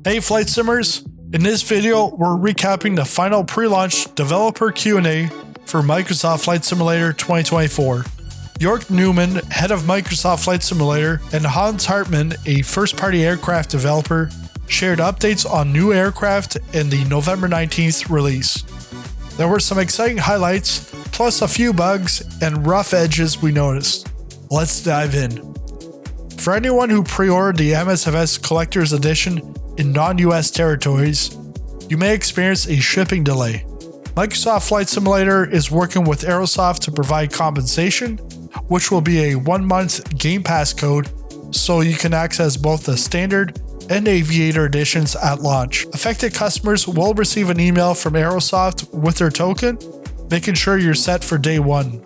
Hey Flight Simmers! In this video, we're recapping the final pre-launch developer Q&A for Microsoft Flight Simulator 2024. York Newman, head of Microsoft Flight Simulator, and Hans Hartmann, a first-party aircraft developer, shared updates on new aircraft in the November 19th release. There were some exciting highlights, plus a few bugs and rough edges we noticed. Let's dive in. For anyone who pre-ordered the MSFS Collector's Edition in non-US territories, you may experience a shipping delay. Microsoft Flight Simulator is working with Aerosoft to provide compensation, which will be a 1-month Game Pass code so you can access both the Standard and Aviator editions at launch. Affected customers will receive an email from Aerosoft with their token, making sure you're set for day one.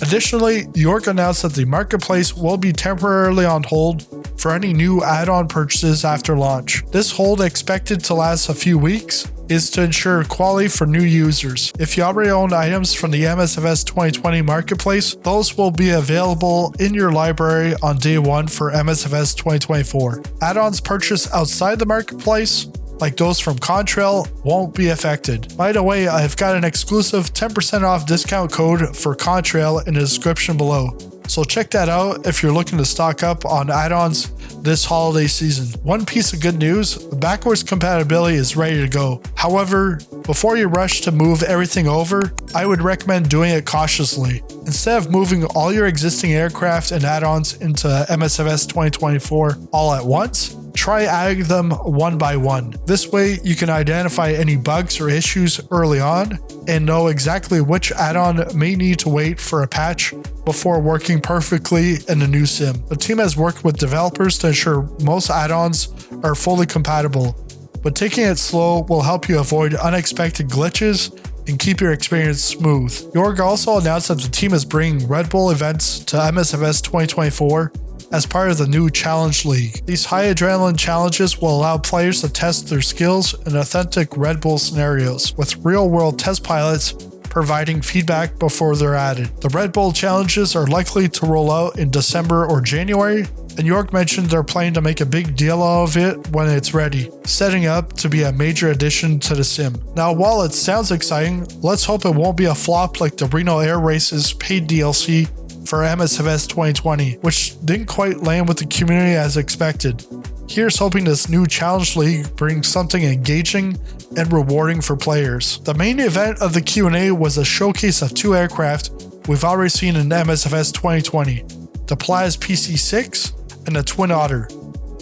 Additionally, York announced that the marketplace will be temporarily on hold for any new add-on purchases after launch. This hold, expected to last a few weeks, is to ensure quality for new users. If you already own items from the MSFS 2020 marketplace, those will be available in your library on day one for MSFS 2024. Add-ons purchased outside the marketplace, like those from Contrail, won't be affected. By the way, I've got an exclusive 10% off discount code for Contrail in the description below, so check that out if you're looking to stock up on add-ons this holiday season. One piece of good news, backwards compatibility is ready to go. However, before you rush to move everything over, I would recommend doing it cautiously. Instead of moving all your existing aircraft and add-ons into MSFS 2024 all at once, try adding them one by one. This way, you can identify any bugs or issues early on and know exactly which add-on may need to wait for a patch before working perfectly in the new sim. The team has worked with developers to ensure most add-ons are fully compatible, but taking it slow will help you avoid unexpected glitches and keep your experience smooth. York also announced that the team is bringing Red Bull events to MSFS 2024 as part of the new Challenge League. These high adrenaline challenges will allow players to test their skills in authentic Red Bull scenarios, with real-world test pilots providing feedback before they're added. The Red Bull challenges are likely to roll out in December or January, and York mentioned they're planning to make a big deal of it when it's ready, setting up to be a major addition to the sim. Now, while it sounds exciting, let's hope it won't be a flop like the Reno Air Race's paid DLC for MSFS 2020, which didn't quite land with the community as expected. Here's hoping this new Challenge League brings something engaging and rewarding for players. The main event of the Q&A was a showcase of two aircraft we've already seen in MSFS 2020, the Plaz PC-6 and the Twin Otter.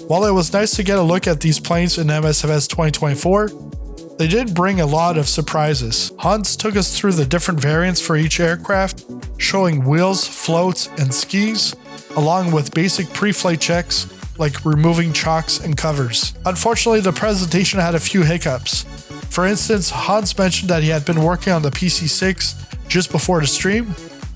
While it was nice to get a look at these planes in MSFS 2024, they did bring a lot of surprises. Hans took us through the different variants for each aircraft, showing wheels, floats, and skis, along with basic pre-flight checks like removing chocks and covers. Unfortunately, the presentation had a few hiccups. For instance, Hans mentioned that he had been working on the PC-6 just before the stream,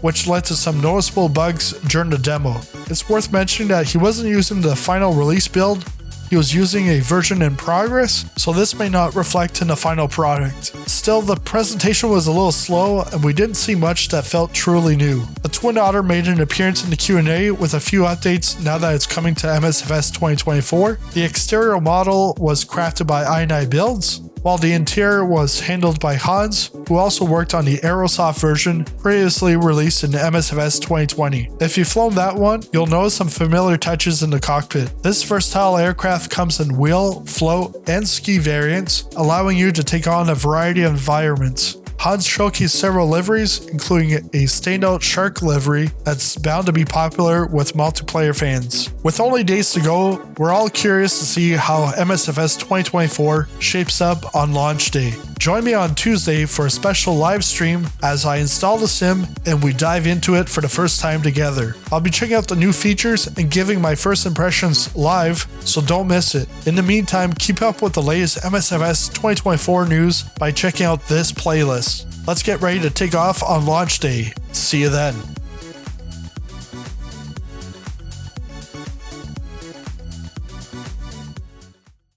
which led to some noticeable bugs during the demo. It's worth mentioning that he wasn't using the final release build. He was using a version in progress, so this may not reflect in the final product. Still, the presentation was a little slow and we didn't see much that felt truly new. The Twin Otter made an appearance in the Q&A with a few updates now that it's coming to MSFS 2024. The exterior model was crafted by I9 Builds, while the interior was handled by Hans, who also worked on the Aerosoft version previously released in MSFS 2020. If you've flown that one, you'll notice some familiar touches in the cockpit. This versatile aircraft comes in wheel, float, and ski variants, allowing you to take on a variety of environments. Hans showcased several liveries, including a standout shark livery that's bound to be popular with multiplayer fans. With only days to go, we're all curious to see how MSFS 2024 shapes up on launch day. Join me on Tuesday for a special live stream as I install the sim and we dive into it for the first time together. I'll be checking out the new features and giving my first impressions live, so don't miss it. In the meantime, keep up with the latest MSFS 2024 news by checking out this playlist. Let's get ready to take off on launch day. See you then.